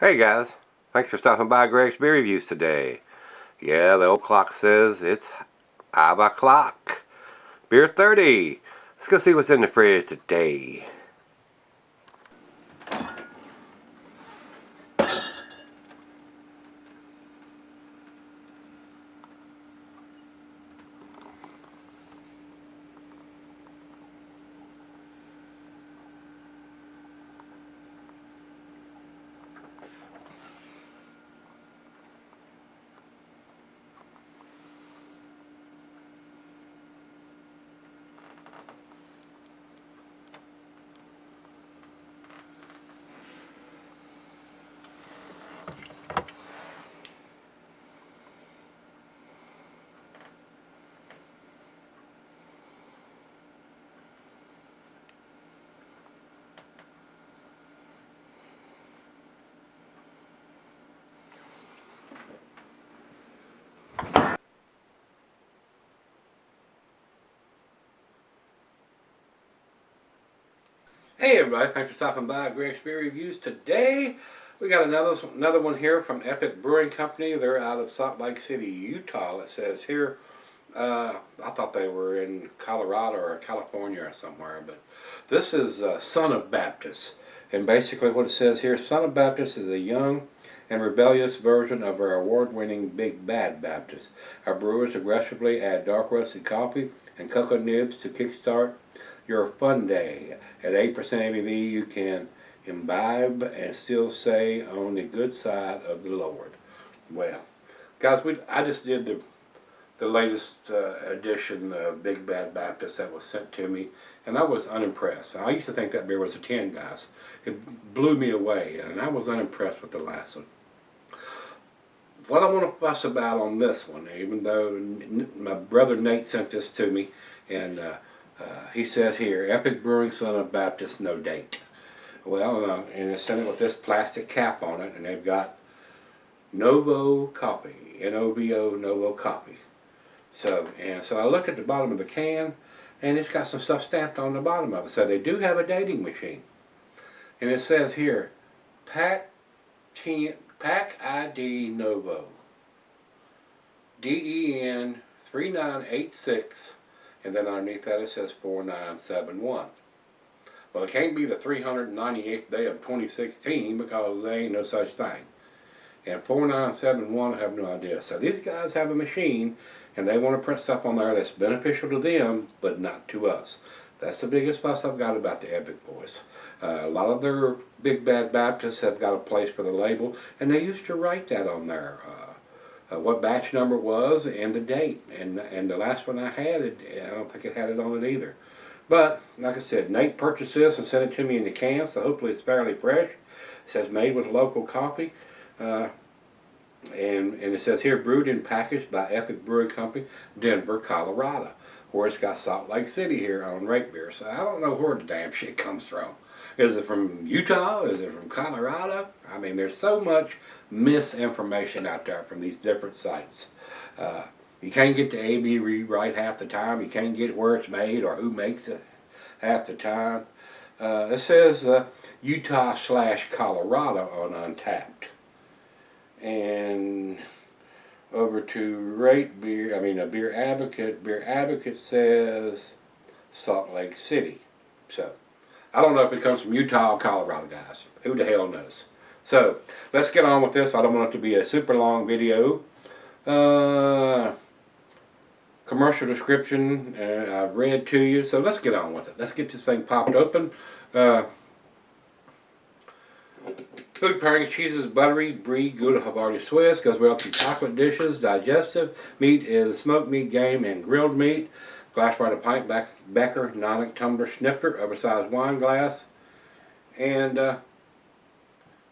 Hey guys, thanks for stopping by Gregsbeerreviews today. Yeah, the old clock says it's 5 o'clock. Beer 30. Let's go see what's in the fridge today. Hey everybody, thanks for stopping by Gregsbeerreviews today. We got another one here from Epic Brewing Company. They're out of Salt Lake City, Utah. It says here, I thought they were in Colorado or California or somewhere, but this is Son of Baptist. And basically what it says here, Son of Baptist is a young and rebellious version of our award-winning Big Bad Baptist. Our brewers aggressively add dark roasted coffee and cocoa nibs to kickstart your fun day. At 8% ABV, you can imbibe and still say on the good side of the Lord. Well, guys, I just did the latest edition of Big Bad Baptist that was sent to me, and I was unimpressed. I used to think that beer was a 10, guys. It blew me away, and I was unimpressed with the last one. What I want to fuss about on this one, even though my brother Nate sent this to me, and he says here, Epic Brewing Son of Baptist, no date. Well, and it's sent it with this plastic cap on it, and they've got Novo Coffee, N-O-V-O, Novo Coffee. So I looked at the bottom of the can, and it's got some stuff stamped on the bottom of it. So they do have a dating machine. And it says here, Pack ID Novo, DEN 3986, and then underneath that it says 4971. Well, it can't be the 398th day of 2016 because there ain't no such thing. And 4971, I have no idea. So these guys have a machine, and they want to print stuff on there that's beneficial to them, but not to us. That's the biggest fuss I've got about the Epic boys. A lot of their Big Bad Baptists have got a place for the label, and they used to write that on there. What batch number was and the date. And the last one I had, I don't think it had it on it either. But, like I said, Nate purchased this and sent it to me in the can, so hopefully it's fairly fresh. It says made with local coffee. And it says here, brewed and packaged by Epic Brewing Company, Denver, Colorado. Where it's got Salt Lake City here on Rate Beer. So I don't know where the damn shit comes from. Is it from Utah? Is it from Colorado? I mean, there's so much misinformation out there from these different sites. You can't get the AB right half the time. You can't get where it's made or who makes it half the time. It says Utah/Colorado on Untapped. And over to Rate Beer, Beer Advocate. Beer Advocate says Salt Lake City. So, I don't know if it comes from Utah or Colorado, guys. Who the hell knows? So, let's get on with this. I don't want it to be a super long video. Commercial description, I've read to you. So, let's get on with it. Let's get this thing popped open. Food pairing: cheeses, buttery, brie, Gouda, Havarti, Swiss. Goes well to chocolate dishes. Digestive. Meat is smoked meat, game, and grilled meat. Glassware to pint, Becker, Nonic, tumbler, snifter, oversized wine glass. And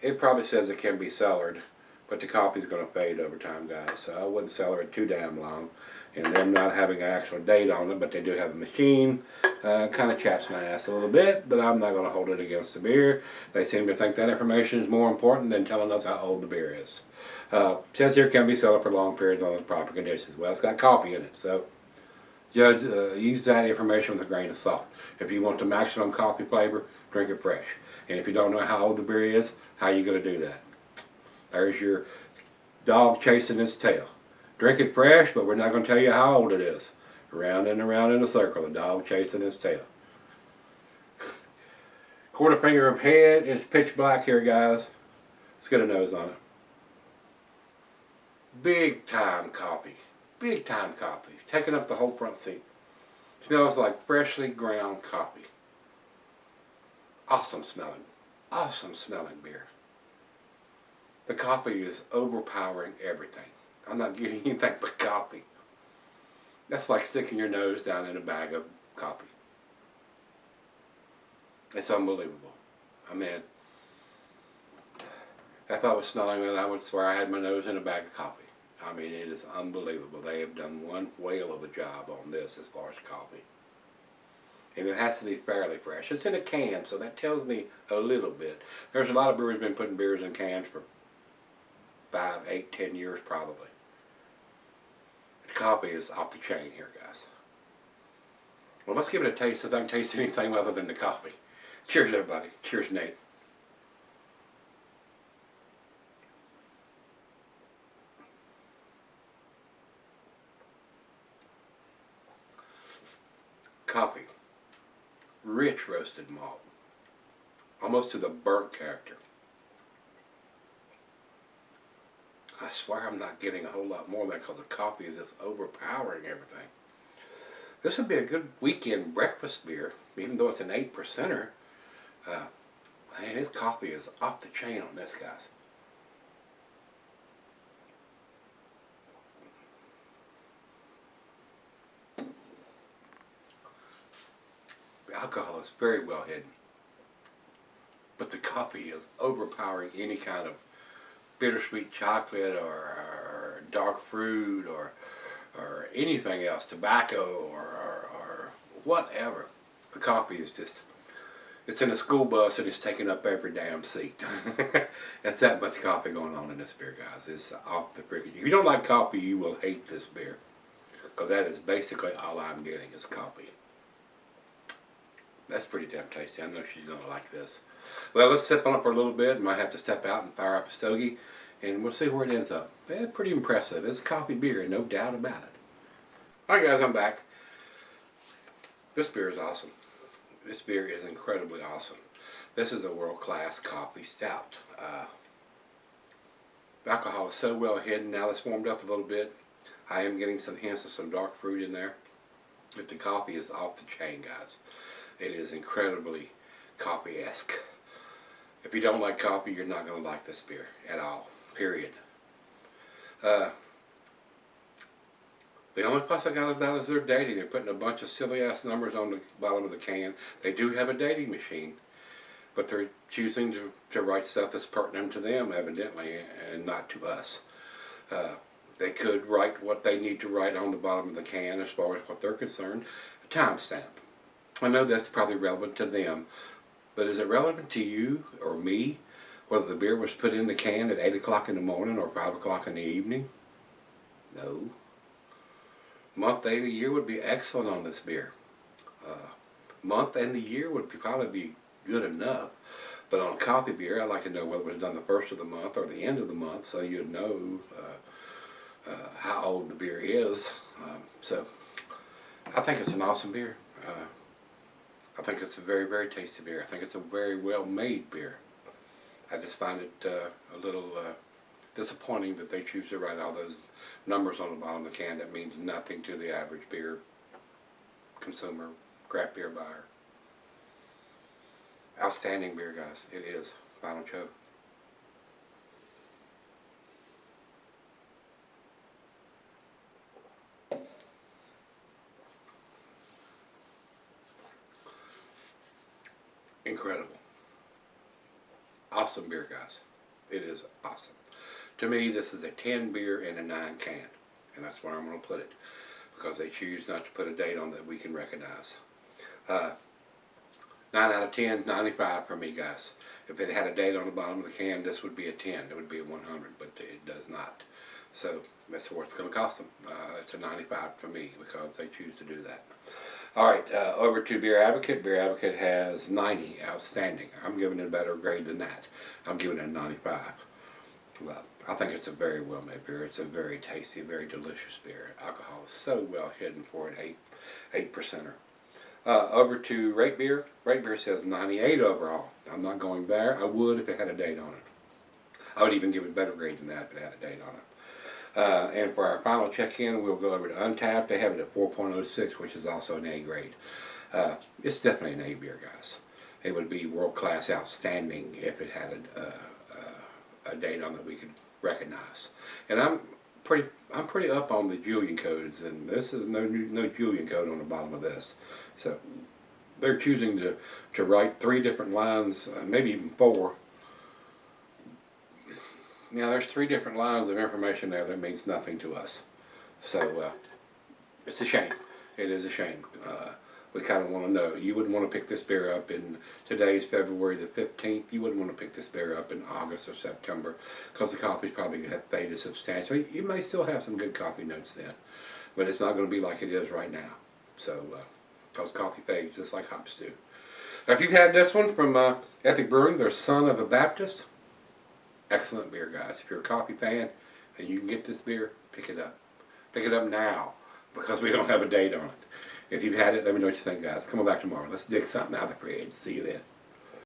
it probably says it can be cellared, but the coffee's going to fade over time, guys. So I wouldn't cellar it too damn long. And them not having an actual date on it, but they do have a machine. Kind of chaps my ass a little bit, but I'm not going to hold it against the beer. They seem to think that information is more important than telling us how old the beer is. Says here can be cellared for long periods under the proper conditions. Well, it's got coffee in it, so judge, use that information with a grain of salt. If you want the maximum coffee flavor, drink it fresh. And if you don't know how old the beer is, how are you going to do that? There's your dog chasing its tail. Drink it fresh, but we're not going to tell you how old it is. Around and around in a circle, the dog chasing its tail. Quarter finger of head. It's pitch black here, guys. Let's get a nose on it. Big time coffee. Big time coffee. Taking up the whole front seat. Smells like freshly ground coffee. Awesome smelling beer. The coffee is overpowering everything. I'm not getting anything but coffee. That's like sticking your nose down in a bag of coffee. It's unbelievable. I mean, if I was smelling it, I would swear I had my nose in a bag of coffee. I mean, it is unbelievable. They have done one whale of a job on this as far as coffee. And it has to be fairly fresh. It's in a can, so that tells me a little bit. There's a lot of brewers been putting beers in cans for 5, 8, 10 years probably. The coffee is off the chain here, guys. Well, let's give it a taste so I don't taste anything other than the coffee. Cheers, everybody. Cheers, Nate. Coffee. Rich roasted malt. Almost to the burnt character. I swear I'm not getting a whole lot more of that because the coffee is just overpowering everything. This would be a good weekend breakfast beer, even though it's an 8%er. Man, this coffee is off the chain on this, guys. The alcohol is very well hidden, but the coffee is overpowering any kind of bittersweet chocolate or dark fruit or anything else, tobacco or whatever. The coffee is just, it's in a school bus and it's taking up every damn seat. That's that much coffee going on in this beer, guys. It's off the freaking. If you don't like coffee, you will hate this beer, because that is basically all I'm getting is coffee. That's pretty damn tasty. I know she's going to like this. Well, let's sip on it for a little bit. Might have to step out and fire up a stogie, and we'll see where it ends up. Yeah, pretty impressive. It's coffee beer, no doubt about it. Alright, guys, I'm back. This beer is awesome. This beer is incredibly awesome. This is a world-class coffee stout. The alcohol is so well hidden. Now it's warmed up a little bit. I am getting some hints of some dark fruit in there. But the coffee is off the chain, guys. It is incredibly coffee-esque. If you don't like coffee, you're not going to like this beer at all. Period. The only fuss I got about is their dating. They're putting a bunch of silly-ass numbers on the bottom of the can. They do have a dating machine, but they're choosing to write stuff that's pertinent to them, evidently, and not to us. They could write what they need to write on the bottom of the can as far as what they're concerned. A timestamp. I know that's probably relevant to them, but is it relevant to you or me whether the beer was put in the can at 8 o'clock in the morning or 5 o'clock in the evening? No. Month, day, and the year would be excellent on this beer. Month and the year would probably be good enough, but on coffee beer, I'd like to know whether it was done the first of the month or the end of the month, so you'd know how old the beer is. So I think it's an awesome beer. I think it's a very, very tasty beer. I think it's a very well-made beer. I just find it a little disappointing that they choose to write all those numbers on the bottom of the can that means nothing to the average beer consumer, craft beer buyer. Outstanding beer, guys. It is. Final choke. Incredible. Awesome beer, guys. It is awesome. To me, this is a 10 beer in a 9 can. And that's where I'm going to put it, because they choose not to put a date on that we can recognize. 9 out of 10, 95 for me, guys. If it had a date on the bottom of the can, this would be a 10. It would be a 100, but it does not. So that's what it's going to cost them. It's a 95 for me, because they choose to do that. Alright, over to Beer Advocate. Beer Advocate has 90, outstanding. I'm giving it a better grade than that. I'm giving it a 95. Well, I think it's a very well made beer. It's a very tasty, very delicious beer. Alcohol is so well hidden for an 8%er. Over to Rate Beer. Rate Beer says 98 overall. I'm not going there. I would if it had a date on it. I would even give it a better grade than that if it had a date on it. And for our final check-in, we'll go over to Untapped. They have it at 4.06, which is also an A grade. It's definitely an A beer, guys. It would be world-class outstanding if it had a date on that we could recognize. And I'm pretty up on the Julian codes, and this is no Julian code on the bottom of this. So they're choosing to write 3 different lines, maybe even 4. Now there's 3 different lines of information there that means nothing to us. So it's a shame. It is a shame. We kind of want to know. You wouldn't want to pick this beer up in today's February the 15th. You wouldn't want to pick this beer up in August or September because the coffee's probably going to have faded substantially. You may still have some good coffee notes then, but it's not going to be like it is right now. So, because coffee fades just like hops do. Now, if you've had this one from Epic Brewing, they're Son of a Baptist. Excellent beer, guys. If you're a coffee fan and you can get this beer, pick it up. Pick it up now because we don't have a date on it. If you've had it, let me know what you think, guys. Come on back tomorrow. Let's dig something out of the fridge. See you then.